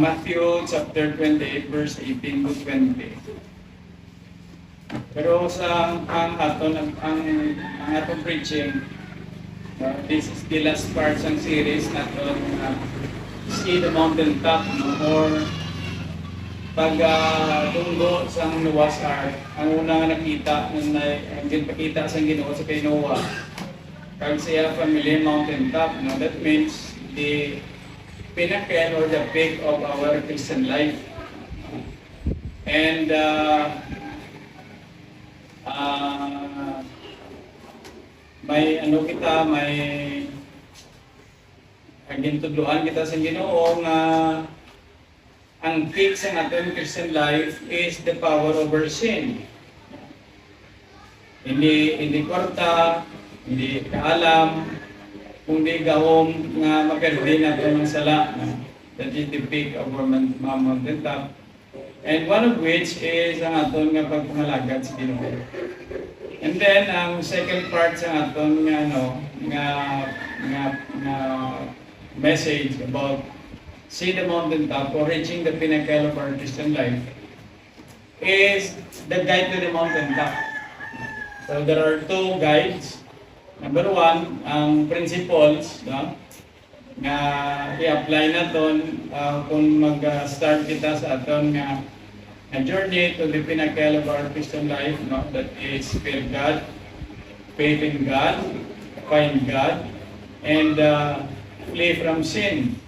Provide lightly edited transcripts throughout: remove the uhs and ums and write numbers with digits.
Matthew chapter 28 verse 18 to 20. Pero sa ang atong preaching, this is the last part ng series naton see the mountain top, no? Or pag tunggo sa Noah's Ark, ang una nga nakita, ang ginpakita sa Ginoo sa kay Noah, kag siya family mountain top, no? That means the pinnacle or the peak of our Christian life. And may ano kita, may gintudloan kita sa Ginoo nga ang peak sa ating Christian life is the power over sin. Hindi kwarta, hindi kaalam, kundi gahom nga maperdi nato ng sala. That is the peak of our mountain top. And one of which is ang aton nga pagpangalagad sa Ginoo. And then ang second part sa aton nga message about see the mountain top or reaching the pinnacle of our Christian life is the guide to the mountain top. So there are two guides. Number one, ang principles, no? Nga i-apply naton kung mag-start kita sa aton nga journey to the pinnacle of our Christian life, no? That is fear God, faith in God, find God, and flee from sin.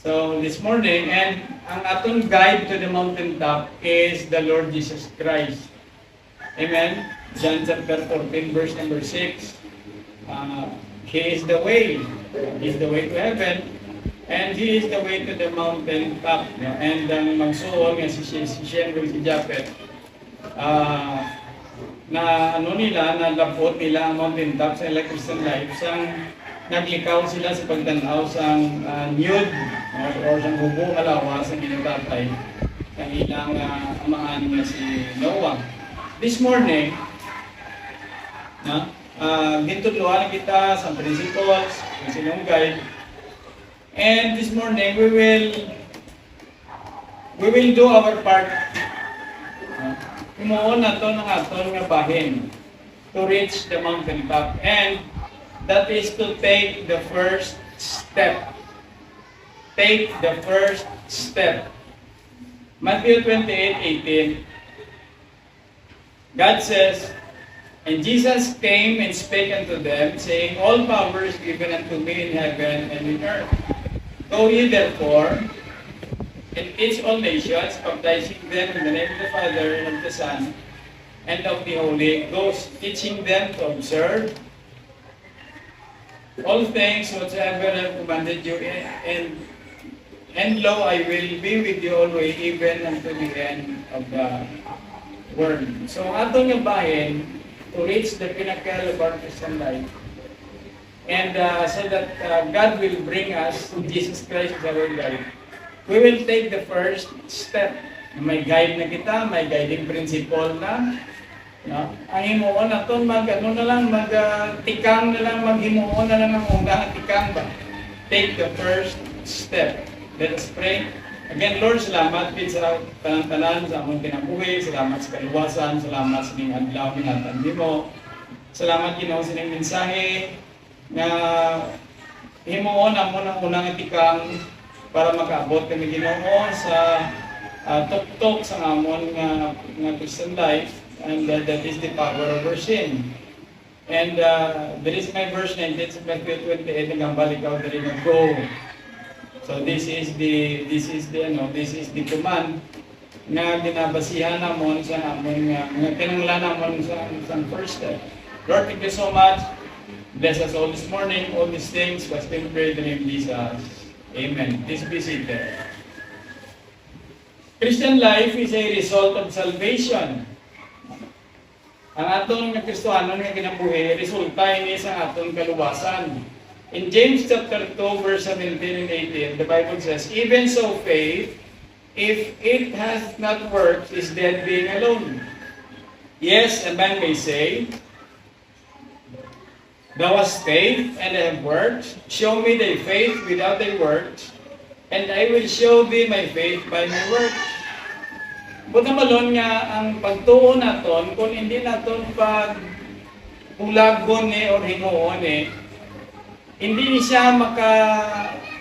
So this morning, and ang aton guide to the mountaintop is the Lord Jesus Christ. Amen? John chapter 14, verse number 6. He is the way. He is the way to heaven. And He is the way to the mountaintop. And ang magsuon nga si Shenry, si Japet, na ano nila, na lapot nila ang mountaintop sa ilang Christian life, sang naglikaw sila sa pagtanaw sa nude or sa bubo halawa sa ginatatay ng ilang amaan nga si Noah. This morning, gintudloan kita sa principles, kung sinong guide. And this morning, we will do our part. Imuon nato ng aton nga bahin to reach the mountaintop. And that is to take the first step. Take the first step. Matthew 28:18. God says, and Jesus came and spake unto them, saying, all power is given unto me in heaven and in earth. Go ye therefore, and teach all nations, baptizing them in the name of the Father, and of the Son, and of the Holy Ghost, teaching them to observe all things whatsoever I have commanded you, and lo, I will be with you always, even unto the end of the world. So, atong yung bahin to reach the pinnacle of our Christian life, and so that God will bring us to Jesus Christ as our guide. We will take the first step. May guide na kita, may guiding principle na. No? Ang himuon naton tikang na lang, maghimuon na lang ang unang tikang ba. Take the first step. Let us pray. Again, Lord, salamat din sa tanan sa among kinabuhi, salamat sa kaluwasan, salamat sa ning adlaw minatan nimo. Salamat Ginoo sa ning mensahe nga himuon amo ng unang tikang para makaabot kami Ginoo sa tuktok sa amon nga Christian life, and that is the power over sin. And there is my verse 19 sa Matthew 28 nga balik ikaw diri nga go. So this is the command na ginabasihan namon sa amon nga kinahanglan namon sa first step. Lord, thank you so much. Bless us all this morning, all these things, was in prayer in the name of Jesus. Amen. Please be seated. Christian life is a result of salvation. Ang atong Kristohanon nga kinabuhi, resulta ini sa atong kaluwasan. In James chapter 2, verse 17 and 18, the Bible says, even so faith, if it has not worked, is dead being alone. Yes, a man may say, thou hast faith, and I have works. Show me thy faith without thy works, and I will show thee my faith by my works. Buta malon nga ang pagtuon naton, kung hindi naton pag ulagon or hinuon hindi siya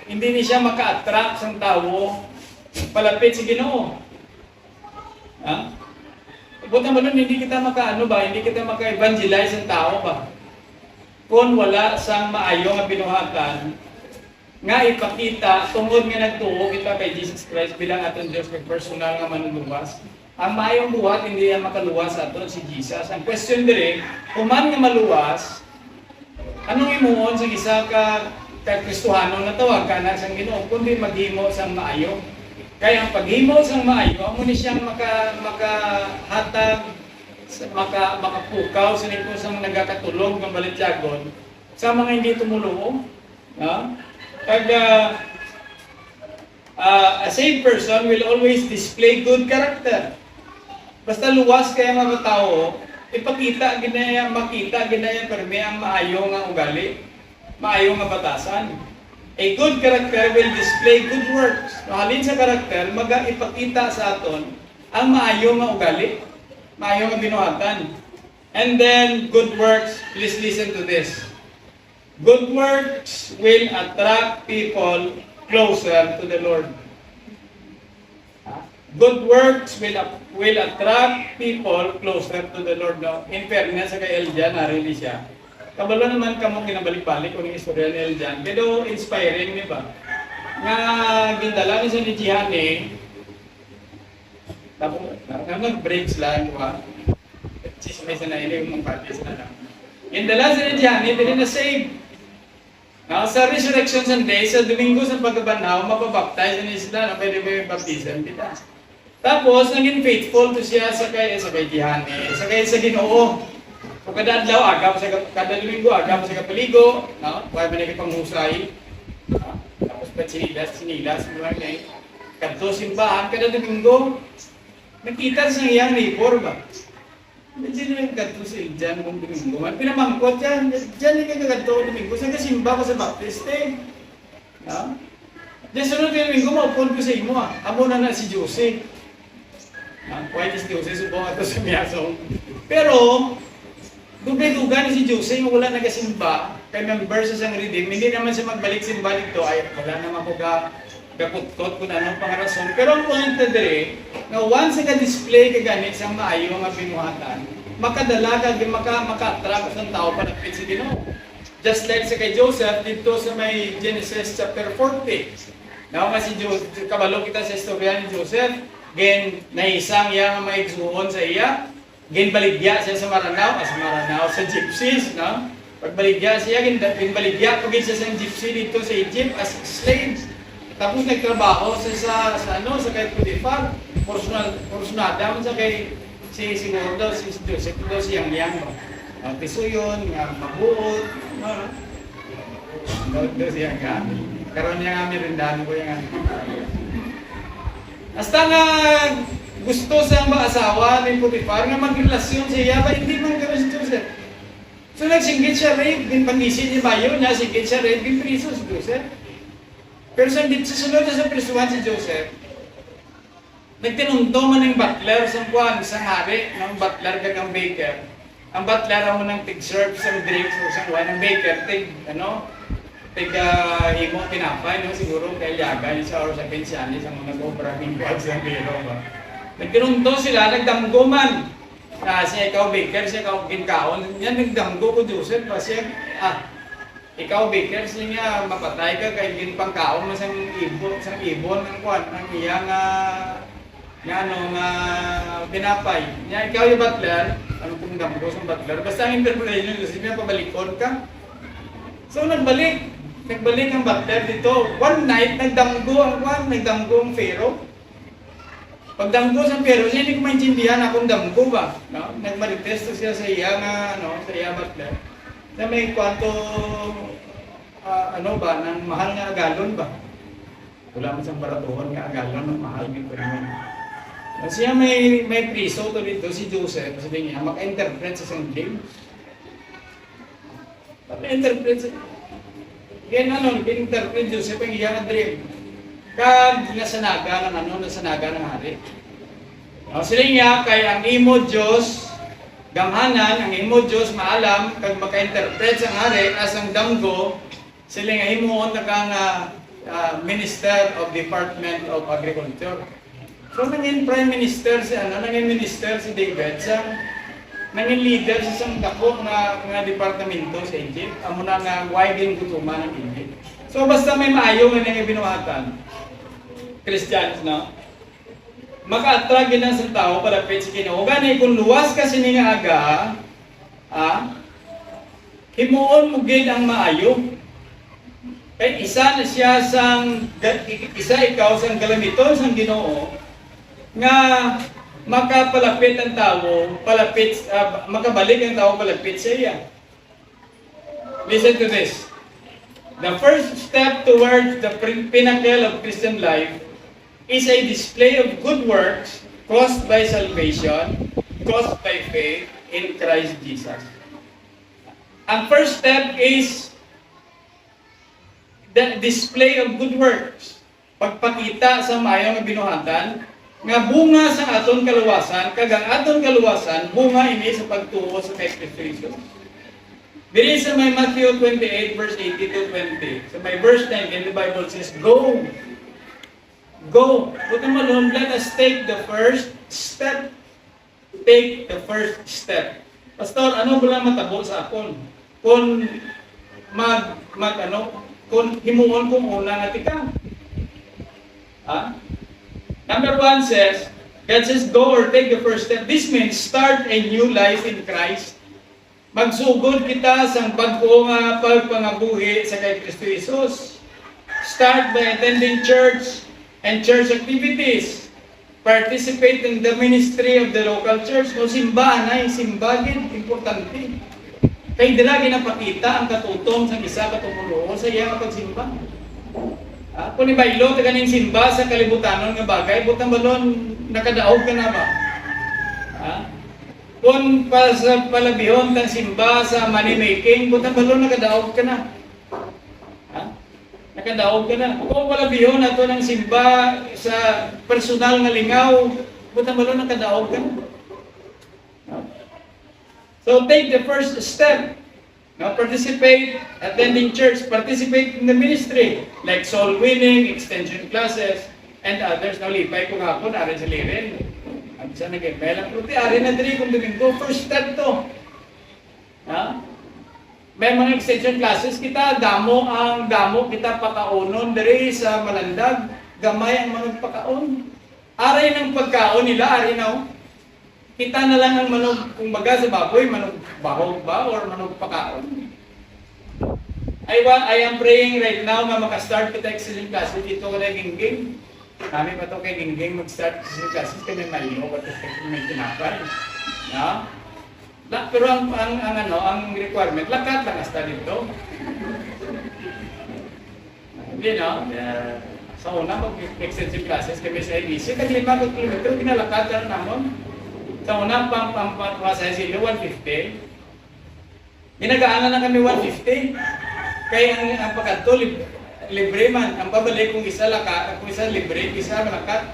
hindi ni siya maka-attract sa tao palapit sa Ginoo. Ha? Buta mo nun, hindi kita hindi kita maka-evangelize ang tao ba? Kung wala sang maayo nga binuhatan, nga ipakita, tungod nga nagtuo kita kay Jesus Christ bilang atong Diyos kay personal nga manuluwas. Ang maayong buhat, hindi yan makaluwas aton si Jesus. Ang question dire, kuman nga maluwas, anong imuon sa isa ka Kristohano na tawag ka na sang Ginoo, kundi maghimo sang maayo. Kaya ang paghimo sang maayo, amo ni siyang makahatag, makapukaw sa nito sang nagakatulog ng balityagon sa mga hindi tumuluo. A saved person will always display good character. Basta luwas kaya mga tao, makita ginaya perme ang maayo nga ugali, maayo nga batasan. A good character will display good works. Halin sa karakter, ipakita sa aton ang maayo nga ugali, maayo nga binuhatan. And then, good works, please listen to this. Good works will attract people closer to the Lord. Good works will attract people closer to the Lord. No? In fairness, sa kay Eljan, narili siya. Kabalo naman kamo kinabalik-balik kung yung istorya ni Eljan. Pero inspiring, di ba? Nga gindala ni sa ni Jihane, tapos nag-breaks lang, di ba? May sanay yung mga parties na lang. Gindala sa ni Jihane, din na save. Now, sa Resurrection Sunday, sa Domingo sa Pagkabanaw, mapabaptize na sila na pwede may baptism kita. Tapos, naging faithful to siya sa kay Jihane, sa Ginoo. So, kada adlaw agam kada Domingo agam sa kapaligo, no? Kuha man ni panghusay. Tapos pa sinilas mga kay kadto simbahan kada Domingo. Nakita sa iyang neighbor ba? Medyo na kadto sa Diyan mong Domingo. Man pinamangkot diyan ni kadto Domingo sa kasimba ko sa Baptiste. No? Diyan sunod yung Domingo maupon ko sa imo. Amo na si Jose. Pwede si Jose subong ato sa miyasong. Pero dugay-dugan si Jose yung wala nagasimba, kay member sa sang redeem, hindi naman siya magbalik simba dito, ay wala naman ko kakutkot kung anong pangarason. Pero ang point na dire, na once ka display ka ganit sa maayo nga binuhatan, makadala ka, maka-attract ng tao palapit sa Ginoo. Just like sa kay Joseph, dito sa may Genesis chapter 40. Now, nga si Joseph, kabalo kita sa istorya ni Joseph, naisang iya nga may igsuon sa iya, ginbaligya siya sa Maranao, sa gypsies, no? Pagbaligya siya, ginbaligya pag siya sa gypsy dito sa Egypt as slave. Tapos nagtrabaho siya sa kay Potiphar, porsunada sa kay siguro daw si Joseph daw siyang tisuyon, mabuot, no? Daw siya nga. Karon niya nga merindahan ko yung hasta nga gusto siyang maasawa ni Potiphar nga magrelasyon siya, ba hindi man gano'n si Joseph. So nagsinggit siya rin, pag-isip ni Bayo niya, singgit siya rin, pinpriso si Joseph. Pero sa sunod na sa prisuhan si Joseph, nagtinunto man ng butler sa hari, ng butler kag ang baker. Ang butler ang munang tig-serve sa drinks o sa kuha ng baker, himo pinapay, no? Siguro kay Yaga, sa or sa pensyani, sa mga nag-obrahing kuha sa biro ba. Nagtinunto sila, nagdamgo man. Siya ikaw baker, siya ikaw ginkaon. Yan, nagdamgo ko Joseph. Siya, ikaw baker, siya nga mapatay ka kay ginpangkaon mo sang ibon ng kuwan, ng iyang pinapay. Yan, ikaw yung butler, ano kung damgo sa butler. Basta ang interpretation nyo, siya pabalikon ka. So, nagbalik ang butler dito. One night, nagdamgo ang Pharaoh. Pagdamgo sa Pharaoh, hindi ko maintindihan akong damgo ba? No? Nagmarites siya sa iya sa iya butler. Na may kwanto, ng mahal nga agalon ba? Wala mo siyang baratuhon nga agalon, ng mahal nga perimen. Siya may priso to dito, si Joseph, sabi niya, maka-interpret sa St. James. Maka-interpret sa... Kin-interpret Joseph ang iyang dream. Kag nasanaga ng hari. Sila nga, kay ang imo Diyos, gamhanan, ang imo Diyos maalam, kag maka-interpret sa hari, as ang damgo, sila nga himuon na kang Minister of Department of Agriculture. So naging Prime Minister naging Minister si David naging leader sa isang dako nga departamento sa Egypt. Amo na nga wide gutuman ng Egypt. So basta may maayo nga nang binuhatan. Christians, no? Maka-attract gina sa tao palapit sa Ginoo. Gani kung luwas kasi ni nga aga, himuon mo gid ang maayo. Kay isa na siya ikaw sang galamiton sang Ginoo nga makapalapit ang tao, makabalik ang tao palapit sa iya. Listen to this. The first step towards the pinnacle of Christian life is a display of good works caused by salvation, caused by faith in Christ Jesus. Ang first step is the display of good works. Pagpakita sa maayo nga binuhatan nga bunga sa aton kaluwasan, kagang aton kaluwasan bunga ini sa pagtuo sa kay Kristo. Diri sa may Matthew 28 verse 18 to 20. So may verse 19 the Bible says, Go. Buti malun, let us take the first step. Take the first step. Pastor, ano ba lang matabo sa akon? Kung kung himuon kong una nga tika. Number 1 says, God says, go or take the first step. This means start a new life in Christ. Magsugod kita sa bago nga pagpangabuhi sa kay Kristo Jesus. Start by attending church and church activities. Participate in the ministry of the local church. Kung simbahan ay simbagin, importante. Kaya dila ginapakita ang katutong sa isa katumulo sa iya pagsimba. Kung ibaylo, taganing simba sa kalibutanon nga bagay, butang balon, nakadaog ka na ba? Kung sa palabihon tang simba sa money making, butang balon, nakadaog ka na. Nakadaog ka na. Kung palabihon na ito ng simba sa personal na lingaw, butang balon, nakadaog ka na. So take the first step. Now participate, attending church, participate in the ministry, like soul winning, extension classes, and others. Now lipay ko hapon, arin sa lirin. At sa nag-email ang puti, arin na diri kung Domingo, first step to. May mga extension classes kita, damo kita pakaunon diri sa Malandag, gamay ang mga pakaon. Aray ng pagkaon nila, arin na kita na lang ang manog, kung baga sa baboy, manog bahog ba or manog pakaon. I am praying right now nga makastart kita exercise classes dito ko na gingging. Kami pa to kay gingging mag-start exercise classes kami maliho at may tinapay. Pero ang requirement, lakat lang hasta dito. Hindi sa una mag-extensive classes kami sa IBC, kag 5 kilometro, kinalakat na namon. Sa unang pampasay sila, 150. Ginagaanan na kami 150. Kaya ang pagkanto, libre man. Ang pabalik kung isa lakat, kung isa libre, isa malakat.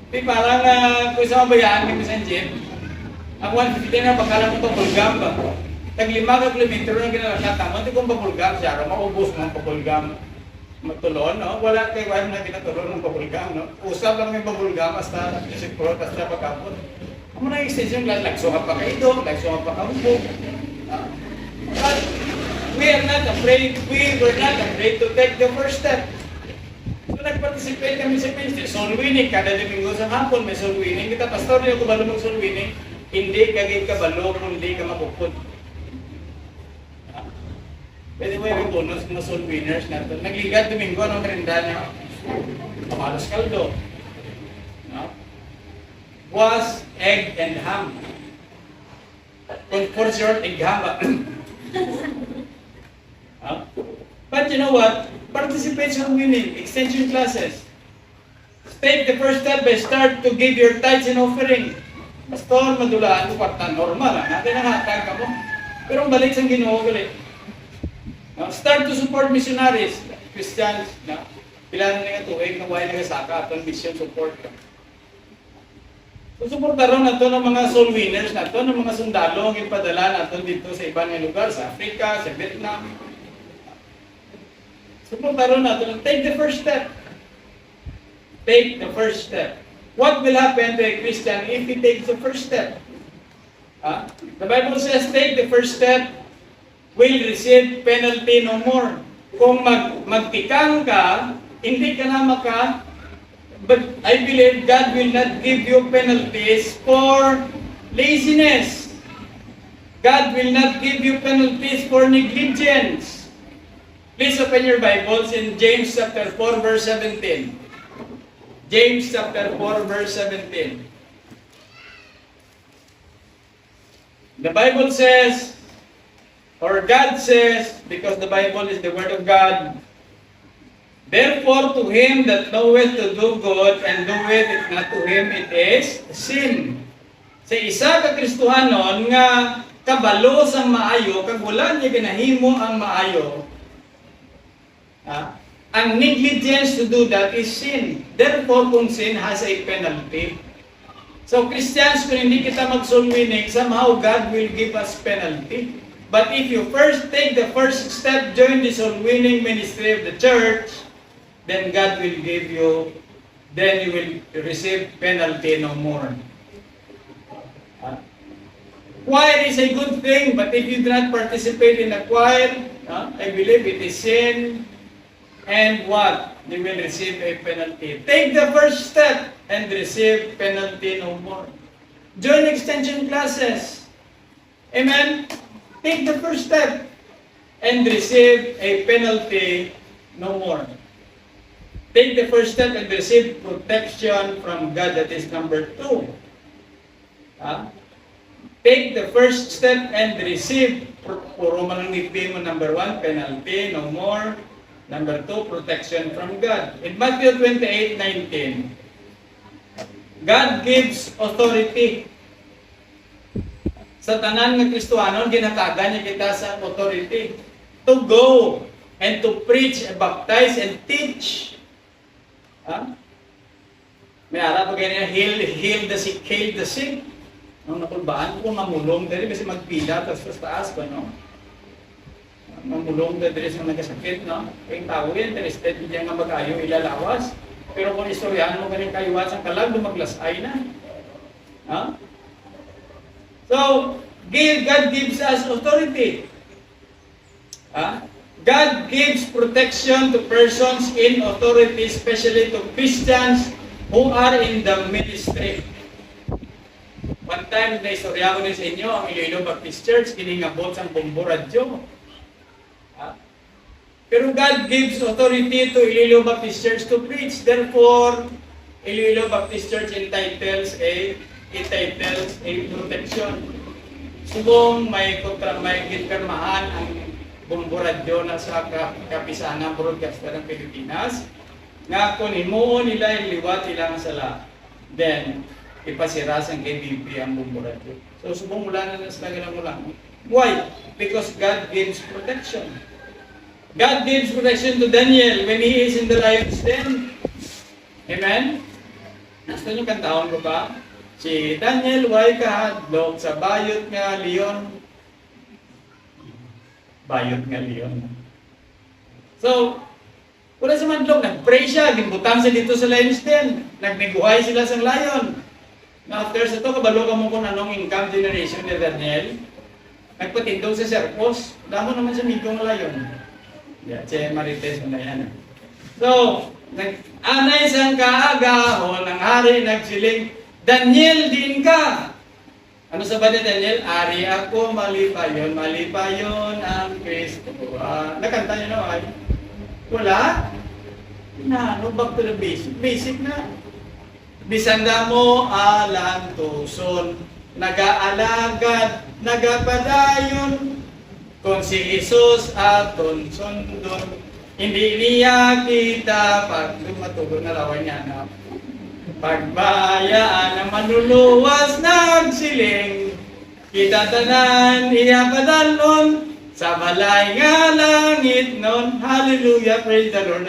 Di parang kung isa mabayaan kami sa jeep, ang 150 na pagkala kong pabulgam ba? Tag 5 kilometro na ginalakat naman, di kong pabulgam siya, maubos mo ang pabulgam. Matulon, no? Wala kayo na kinatulon ng pabulgam, no? Usap lang yung pabulgam hasta sikuro, hasta pagkapon. Ang mga extension class, lagsungan pa kayo doon, lagsungan pa kayo po. But we were not afraid to take the first step. So nag-participate kami sa ministry. Soul winning, kada Domingo sa hapon may soul winning. Kita, pastor, niyo kabalo mag soul winning, hindi kaging kabalo kung hindi ka mapupod. Pwede mo yung bonus na soul winners natin. Nagligat Domingo, anong merinda niya? Pamalos kaldo. Was egg and ham. For short, egg ham. But you know what? Participate sa winning, extension classes. Take the first step by start to give your tithes and offering. Pastor, madulaan mo, kwarta normal. Natin ang hatag ka mo. Pero balik sa Ginoo ulit. Start to support missionaries. Christians, pilanan nga tuwing na wala nga saka atong mission support ka. Susuportaron nato ng mga soul winners nato, ng mga sundalo ang ipadala nato dito sa ibang lugar, sa Africa, sa Vietnam. So karon nato, take the first step. Take the first step. What will happen to a Christian if he takes the first step? The Bible says, take the first step, will receive penalty no more. Kung magtikang ka, hindi ka na but I believe God will not give you penalties for laziness. God will not give you penalties for negligence. Please open your Bibles in James chapter 4 verse 17. James chapter 4 verse 17. The Bible says, or God says, because the Bible is the Word of God, therefore to him that knoweth to do good and doeth it not, to him it is sin. Sa isa ka Kristohanon nga kabalo sa maayo, kag wala niya ginahimo ang maayo, ang negligence to do that is sin. Therefore, kung sin has a penalty. So Christians, kung hindi kita mag-soul winning, somehow God will give us penalty. But if you first take the first step, join the soul winning ministry of the church, then God will give you, then you will receive penalty no more. Choir is a good thing, but if you do not participate in the choir, I believe it is sin, and what? You will receive a penalty. Take the first step and receive penalty no more. Join extension classes. Amen? Take the first step and receive a penalty no more. Take the first step and receive protection from God. That is number 2. Take the first step and receive, puro manangipin mo, number 1, penalty, no more. Number 2, protection from God. In Matthew 28:19, God gives authority. Sa tanan ng Kristohanon, ginatagan niya kita sa authority to go and to preach, baptize, and teach. May ara pa ganyan, heal the sick, heal the sick. Nung nakulbaan ko, mamulong dali, kasi magpila, tapos taas ko, no? Mamulong dali sa nagkasakit, no? Kaya tao yan, interested, hindi nga mag-ayo, ilalawas. Pero kung istoryahan mo ganyan kayuwas ang kalag, lumaglasay na. So, God gives us authority. God gives protection to persons in authority, especially to Christians who are in the ministry. One time, na-istorya ko din sa inyo, ang Iloilo Baptist Church, kiningabot sa Bombo Radyo. Pero God gives authority to Iloilo Baptist Church to preach. Therefore, Iloilo Baptist Church entitles a protection. Subong may gitpermahan ang Bombo Radyo na sa kapisanan broadcaster ng Pilipinas, nga kung himuon nila yung liwat ilang sala, then ipasira sa KBP ang Bombo Radyo. So subong mula na sila lang. Why? Because God gives protection. God gives protection to Daniel when he is in the lion's den. Amen? Nasta nyo kantahon ko ba? Si Daniel, why kahadlok sa bayot nga leon? Bayot nga leon. So, wala sa madlok, nag-pray siya, ginbutang siya dito sa lion's den. Nagneguhay sila sa lion. Now, after sa ito, kabalo ka mo kung anong income generation ni Daniel. Nagpatindog sa serpos. Damo naman sa migong lion. Yeah, Che Marites mo na yan. So, anay sang kaagahon, ang hari nagsiling, Daniel din ka. Ano sabi ni Daniel? Ari ako, malipayon ang Kristo. Nakanta niyo na ay? Wala? No, back to the basic. Basic na. Bisanda mo alang tuson, nag-aalagad, nagapadayon, kung si Jesus aton sundon, hindi niya kita pag lumatugon na lawan niya na pagbayaan ng manluluwas nagsiling, kita tanan iyapadalon sa balay nga langit nun. Hallelujah, praise the Lord.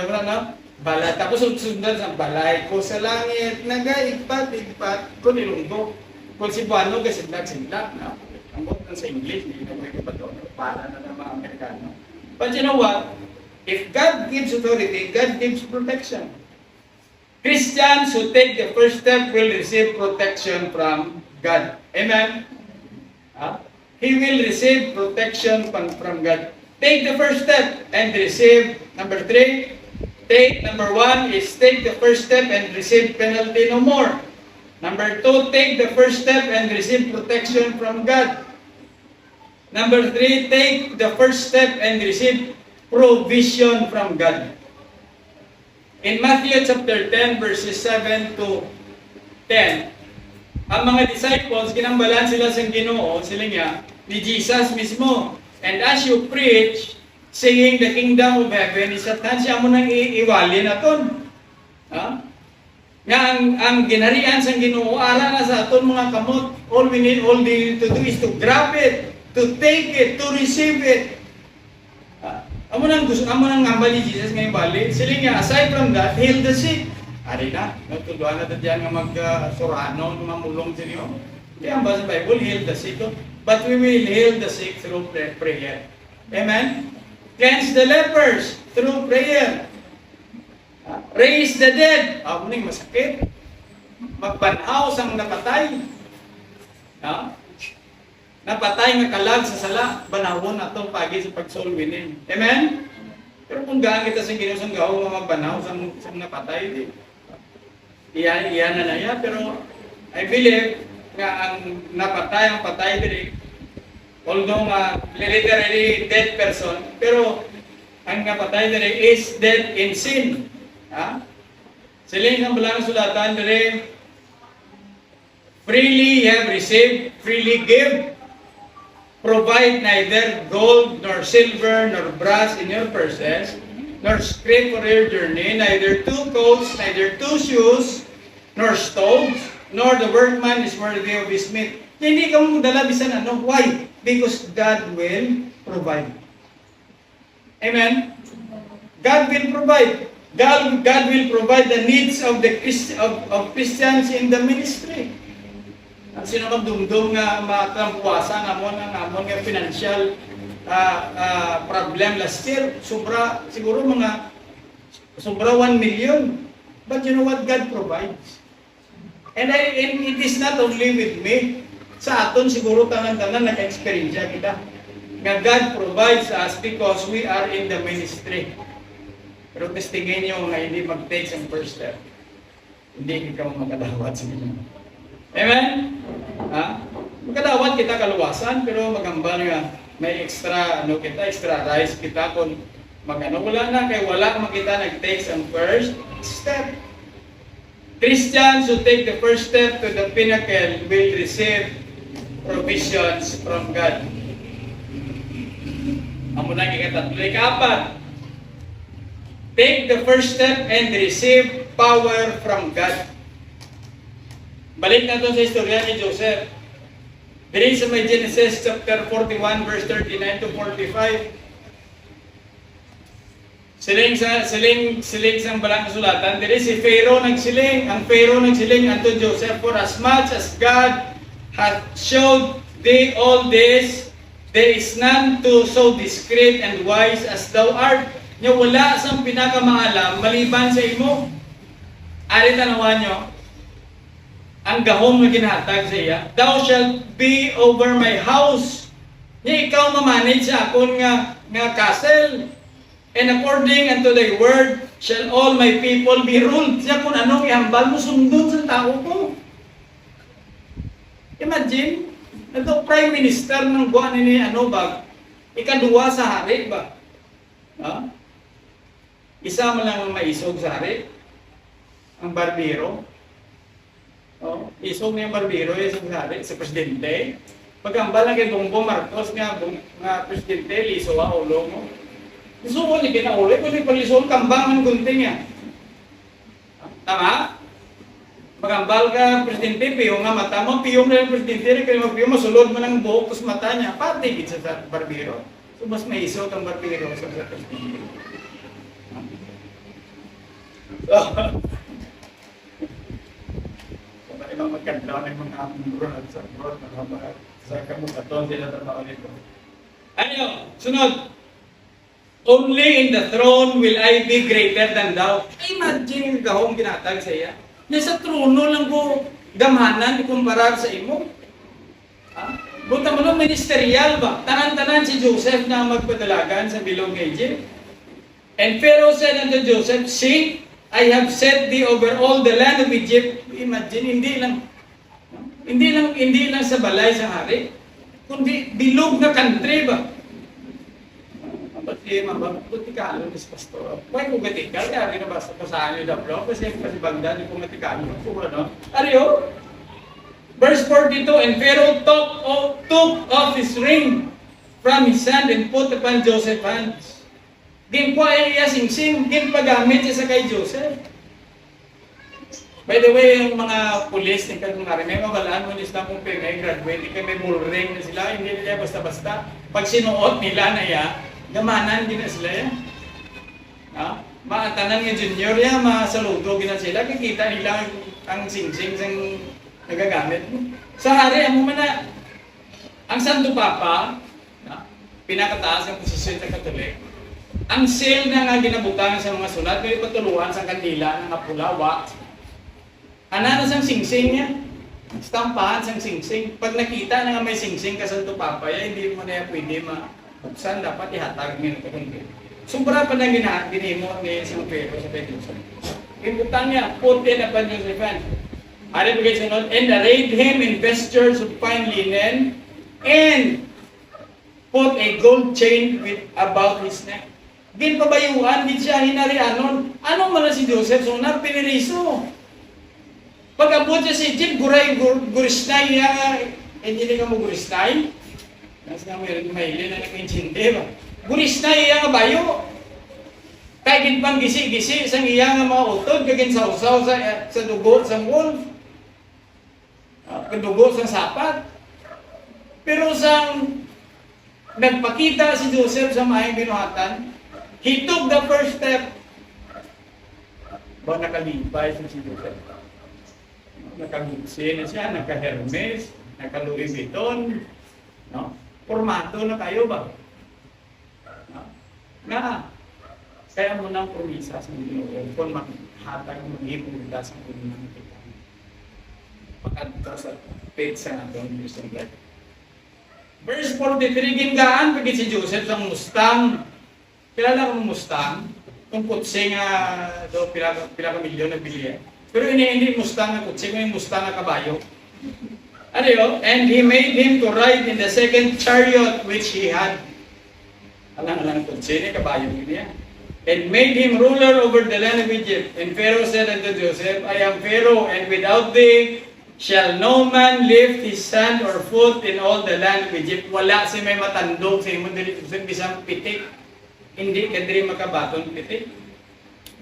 Balay, tapos sundan sa balay ko sa langit, nagaigpat-igpat ko nilunggo. Kung si Buano kasi nagsindak na. Ang bukan sa English, hindi na may iba doon. Para na ng mga Amerikano. But you know what? If God gives authority, God gives protection. Christians who take the first step will receive protection from God. Amen? He will receive protection from God. Take the first step and receive. Number 3, number 1 is take the first step and receive penalty no more. Number 2, take the first step and receive protection from God. Number 3, take the first step and receive provision from God. In Matthew chapter 10 verses 7 to 10, ang mga disciples, ginambalan sila sa Ginoo, sila nga, ni Jesus mismo. And as you preach, saying the kingdom of heaven is at hand, siya mo nang iiwali na ton. Nga ang ginarian sa Ginoo, ara na sa aton mga kamot, all we need to do is to grab it, to take it, to receive it. Amo nang ngambal ni Jesus ngayon bali. Sila nga, aside from that, heal the sick. Ari na, natuduan na dyan nga mag-surano, mamulong sa inyo. Kaya ang sa Bible, heal the sick. But we will heal the sick through prayer. Amen? Cleanse the lepers through prayer. Raise the dead. Ako na yung masakit. Magbanhaw sang napatay. Napatay nga kalag sa sala, banahon na itong pagi sa pag-soul winning. Amen? Pero kung gaan kita sa ginusang gaw, mga banaw sang napatay, di. Iyan na yan. Pero I believe nga ang napatay, ang patay diri, although literally dead person, pero ang napatay diri is dead in sin. Siling ang balang sulatan diri, freely you have received, freely give. Provide neither gold, nor silver, nor brass in your purses, nor scrip for your journey, neither 2 coats, neither 2 shoes, nor stoves, nor the workman is worthy of his meat. Hindi ka mong dala bisan ano. Why? Because God will provide. Amen? God will provide. God will provide the needs of the Christians in the ministry. Ang sino magdumdum nga matrampuasan amon nga financial problem last year, siguro mga 1 million. But you know what? God provides. And it is not only with me. Sa aton siguro tanan-tanan naka-experience kita. Nga God provides us because we are in the ministry. Pero testingin nyo nga hindi mag-take ang first step. Hindi ka magkadawat sa inyo. Amen? Magkadawat kita kaluwasan, pero magambal nga may extra extra rice kita kung wala na, kaya wala makita nag-take ang first step. Christians who take the first step to the pinnacle will receive provisions from God. Amo na ikatatlo, ika-4. Take the first step and receive power from God. Balik na doon sa istorya ni Joseph. Dili sa may Genesis chapter 41 verse 39 to 45. Siling sang balang kasulatan. Dili si Pharaoh nagsiling. Ang Pharaoh nagsiling unto Joseph, for as much as God hath showed thee all this, there is none to so discreet and wise as thou art. Nya wala sang pinakamaalam maliban sa imo. Ari tanawan nyo, ang gahom na ginhatag sa iya, thou shalt be over my house. Nya ikaw mamanage sa akon nga castle. And according unto thy word shall all my people be ruled. Siya kung anong ihambal mo, sundot sa tao ko. Imagine, ito prime minister ng buwan ni ikaduwa sa hari ba? Isa mo lang ang maisog sa hari, ang barbero. Isog na yung barbero yung sa hari, sa presidente. Pagambal na kay Bongbong Marcos nga presidente, liso ulo mo. Gusto mo ni kinauli, kasi pag-lisol, kambang ang gunting yan. Tama? Magambal ka, presidente, piyong nga mata mo, piyong na yung presidente, kaya magpiyong, masulod mo ng buhok, tapos mata niya, patigit sa barbero. So, mas may isot ang barbero sa presidente. So, sabay lang magkanda ng mga amuro at sa abroad, sa kamukaton sila trabaho nito. Ano? Sunod! Only in the throne will I be greater than thou. Imagine yung gahong ginatag sa iya. Nasa trono lang ko gamanan ikumparar sa imo. Ha? Buta mo no, ministerial ba? Tanan-tanan si Joseph na magpadalagan sa bilog ng Egypt. And Pharaoh said unto Joseph, see, I have set thee over all the land of Egypt. Imagine, hindi lang sa balay sa hari, kundi bilog na country ba? Ba't matikalo is pastor? Why kung matikal? Kaya rin na basta pasahan nyo daplo? Kasi kasi Baghdad, kung matikalo. Kung ano? Ariyo? Verse 42, and Pharaoh took off his ring from his hand and put upon Joseph's hands. Ginpa iya sing-sing, ginpagamit siya sa kay Joseph. By the way, yung mga pulis, may mabalaan mo nila kung may graduate, may bullring na sila, hindi nila basta-basta. Pag sinuot nila na ya, gamanan din na sila yan. Ha? Maatanan ng junior yan, masaludo gina sila, kikita nila ang sing-sing sang nagagamit mo. Sa hari, ang na, ang Santo Papa, pinakataas ang posisyon sa Katolik, ang seal na nga ginabutan sa mga sulat, may patuluan sa kandila ng apulawa, ana na sang sing-sing niya, stampahan sang sing-sing. Pag nakita na nga may sing-sing ka Santo Papa, hindi mo na pwede mabuksan, dapat ihatag niya ng katungkil. Sobra pa na ginimo ni San Pedro sa Pedrosa. Ibutang niya, put in upon Joseph's hand. Ano ba kayo sunod? And arrayed him in vestures of fine linen, and put a gold chain about his neck. Din pabayuan, din siya hinarianon. Ano man na si Joseph? So na piniriso. Pag-abot siya si Egypt, gurisnay niya, hindi ka mo gurisnay. Nasa nga mayroon mahili na nag-inchinde ba? Gurisnay niya nga bayo. Kaya ginpang gisi-gisi, sang iya nga mga utod, kagin sausaw sa dugo, sa wolf. Dugo sa sapat. Pero sang nagpakita si Joseph sa mahing binuhatan, he took the first step. Ba nakalipay si Joseph? Naka-Gucci na siya, naka-Hermes, naka-Louis Vuitton, no? Formato na kayo ba? No? Kaya mo nang promisa sa Panginoon kung makhatag mag-ipong sa Panginoon kita. Pagkanta sa page sa natin, Christian Black. Verse 43, gingaan pagit si Joseph sa Mustang. Kilala ko Mustang? Kung kutsi nga do pila ka milyon na bilihan. Pero hindi Mustang na kutsi, may Mustang na kabayo. Ano yun? And he made him to ride in the second chariot which he had. Alang kutsi ni kabayo niya. And made him ruler over the land of Egypt. And Pharaoh said unto Joseph, I am Pharaoh, and without thee shall no man lift his hand or foot in all the land of Egypt. Wala si may matandog sa imong dili bisang pitik. Hindi ka diri makabaton pitik.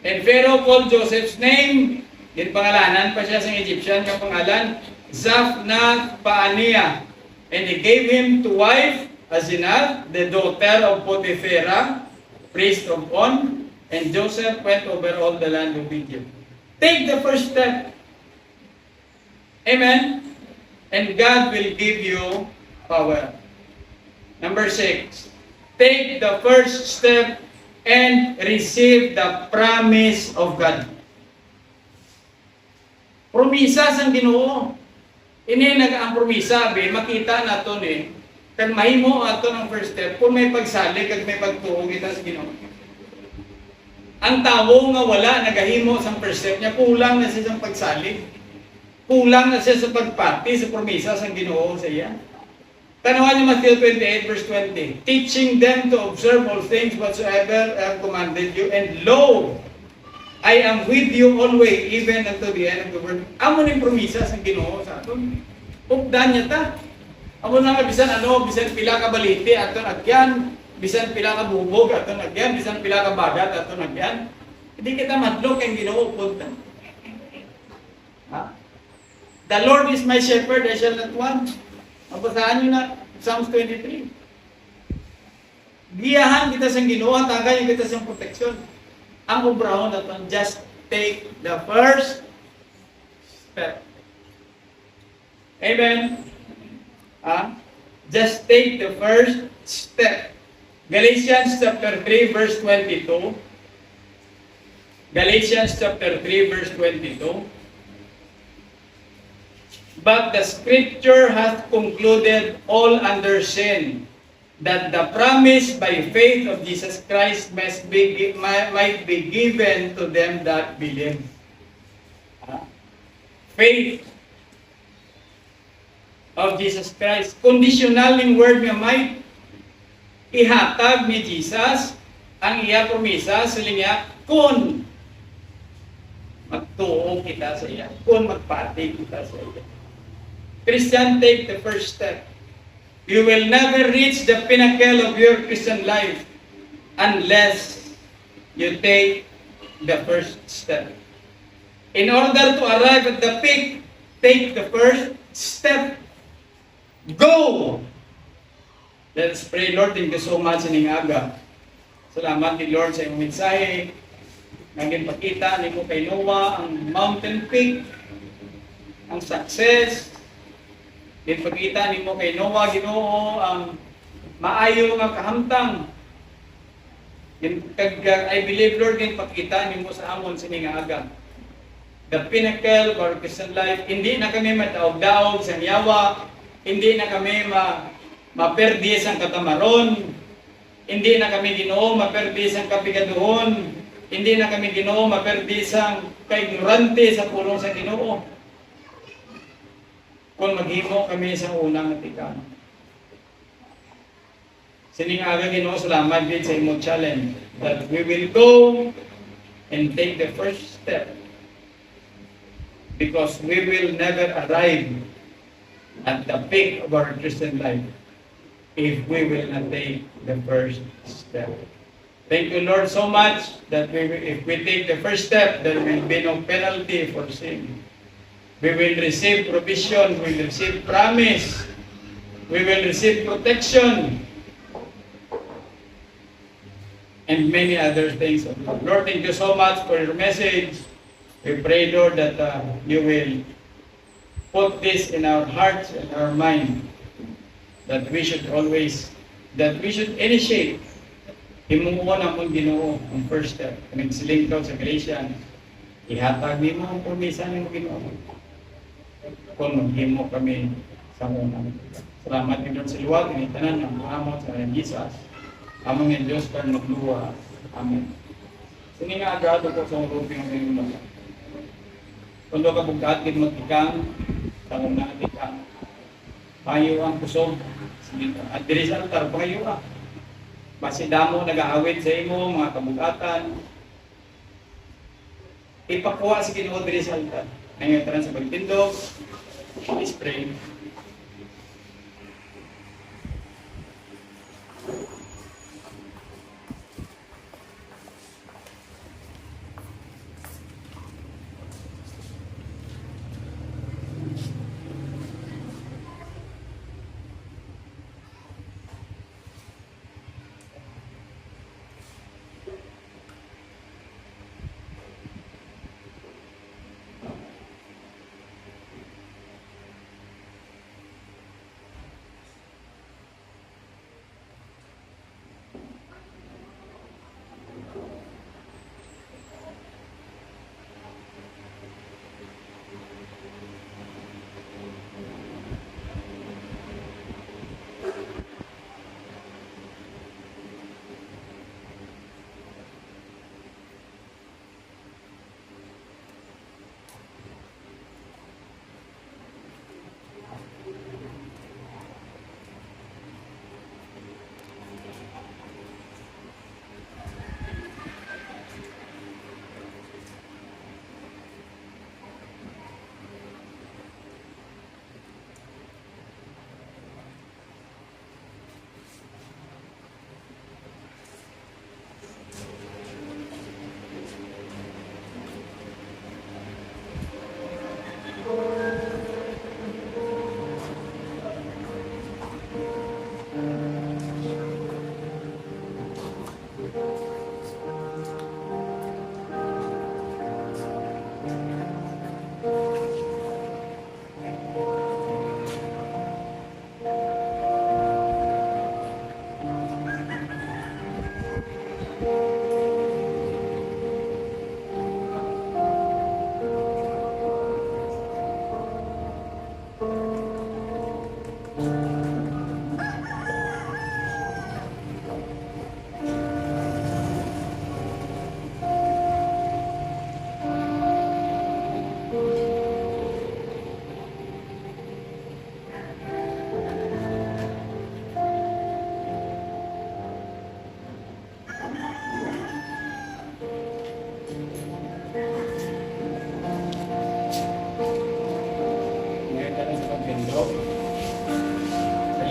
And Pharaoh called Joseph's name. Din pangalanan pa siya sa Egyptian nga pangalan, Zaphnath Paaneah. And he gave him to wife Asenath, the daughter of Potiphera, priest of On, and Joseph went over all the land of Egypt. Take the first step. Amen? And God will give you power. Number 6, take the first step and receive the promise of God. Promisa sang Ginoo. Ini ang promisa, makita nato ni kan mahimo ato ng first step kung may pagsali kag may pagtuo kita sa Ginoo. Ang tawo nga wala nagahimo sa first step niya, kulang na siya sa pagsali. Kulang na siya sa pagpati sa promisa sang Ginoo sa iya. Tanawan niyo Matthew 28 verse 20. Teaching them to observe all things whatsoever I have commanded you, and lo, I am with you always, even unto the end of the world. Amo ning promisa sang Ginoo sa aton. Updan niya ta. Amo na nga bisan bisan pila ka balite aton agyan, bisan pila ka bubog aton agyan, bisan pila ka bagat aton agyan. Hindi kita madlok ang Ginoo pud. Ha? The Lord is my shepherd, I shall not want. Mabasahan niyo na Psalms 23. Giyahan kita sa Ginoo, tagay kita sa proteksyon. Ang obrahon naton, just take the first step. Amen. Just take the first step. Galatians chapter 3 verse 22. Galatians chapter 3 verse 22. But the scripture hath concluded all under sin, that the promise by faith of Jesus Christ might be given to them that believe. Faith of Jesus Christ. Conditional yung word nga may ihatag ni Jesus ang iya promisa sa linya kung magtuo kita sa iya, kung magpati kita sa iya. Christian, take the first step. You will never reach the pinnacle of your Christian life unless you take the first step. In order to arrive at the peak, take the first step. Go! Let's pray. Lord, thank you so much ining aga. Salamat ni Lord sa iyong mensahe. Naging pakita ni mo kay Noah ang mountain peak, ang success. Ipakita ni mo kay Noah, Ginoo, ang maayo nga kahamtang. I believe, Lord, ipakita ni mo sa amon sining aga. The pinnacle of our Christian life, hindi na kami mataog-daog sa yawa, hindi na kami maperdi sa katamaron, hindi na kami Ginoo maperdi sa kapigaduhon, hindi na kami Ginoo maperdi sa kaignorante sa pulong sa Ginoo. Kung maghimo kami sa unang atikan. Sining aga Ginoo, salamat din sa imong challenge that we will go and take the first step because we will never arrive at the peak of our Christian life if we will not take the first step. Thank you, Lord, so much that if we take the first step, there will be no penalty for sin. We will receive provision, we will receive promise, we will receive protection, and many other things. Lord, thank you so much for your message. We pray, Lord, that you will put this in our hearts and our mind, that we should initiate. Himungo na mong Ginoo ang first step. Nagsiling ka sa Galatians, ihatag ni mo ang promisa ni mo Ginoo. Kung maghimo kami sa unang. Salamat din sa liwag, initanan ng amon sa Jesus. Among ng Diyos kang magluwa. Amen. Sini nga agado ko sa ruping ng mga. Kundo ka bugkat din magtikang, sa unang tikang. Payo ang kusog. At diri sa altar, payo ka. Basi damo nag-aawit sa imo, mga kabugatan. Ipakuha si Ginoo diri sa altar. Ngayon taran sa pagtindog. Please pray.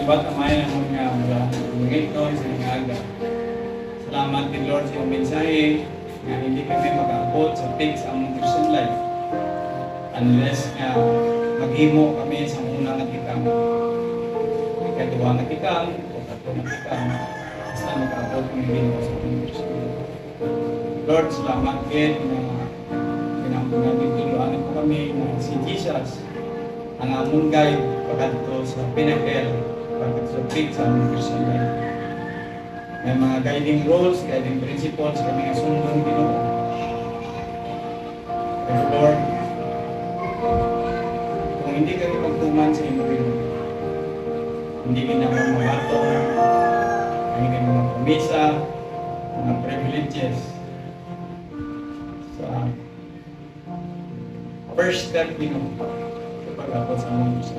Salamat amay ng mga mula ngayon sa mga aga. Salamat din Lord sa iyong mensahe nga hindi kami mag-abot sa fix ang Christian life unless nga maghimo kami sa unang natikang ikaduwa natikang o katlo natikang basta mag-abot kami din sa unang Christian life. Lord, salamat din na pinagtuluan ko kami na si Jesus ang among guide pagkatito sa pinnacle pagkatito sa fix sa among Christian life. May mga guiding rules, guiding principles kami nga sundon Ginoo. Pero Lord, kung hindi kami magtuman sa imo Ginoo, hindi kami mabato, hindi kami magpamisa, mga privileges. Sa first step Ginoo, sa pag-abot sa among Diyos.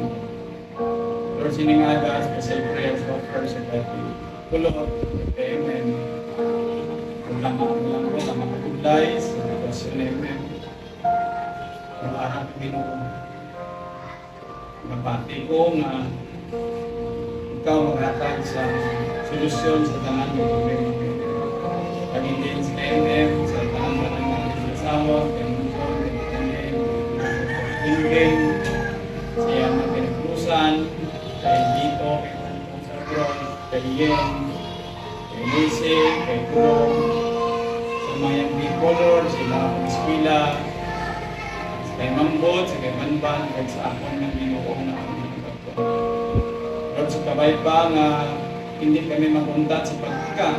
Lord, sining aga, special prayers for first and kulot, amen. Lama kapudlay sa sitwasyon, amen. Ang arap Ginoo, mapati ko nga ikaw maghatag sa solusyon sa tanan mo, amen. Pag-indin sa amen, sa tanan mo ng mga asawa, kay siya mga pinagpusan, kay Dito, kay Manong Sabron, kay Yen, kay Lise, kay Kulong, sa mga bicolor, sila akong eskwela, kay Mambot, sa kay Manban, kay sa akong ng Ginoo na ang mga. Lord, sa kabay pa nga hindi kami makuntat sa pagkang,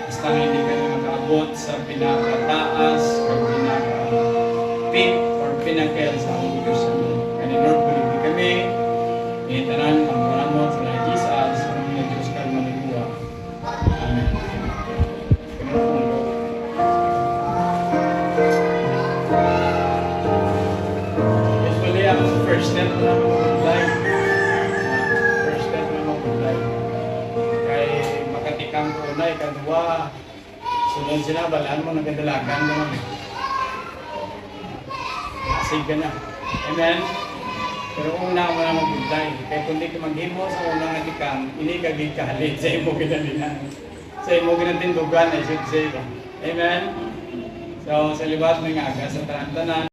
basta hindi kami makaabot sa pinakataas o pinaka-peak or pinnacle sa among Christian life. Kaya Lord, puliti kami, itanan ang maramot sa Jesus, sa mga Diyos kang manigua. Amen. Usually, ang first step na mag-live. First step na mag-live. Kaya makatikang ko na, ikadwa, sunod sila, balaan mo, nagadalagan naman. Asig ka na. Amen? Pero una mo na mag-goodbye. Kaya kung di ka maghimo sa unang natikang, hindi ka gikahalit sa imo ginalinan. Sa imo ginatindugan, I should say. Amen? So, sa libat ng aga sa tanan-tanan,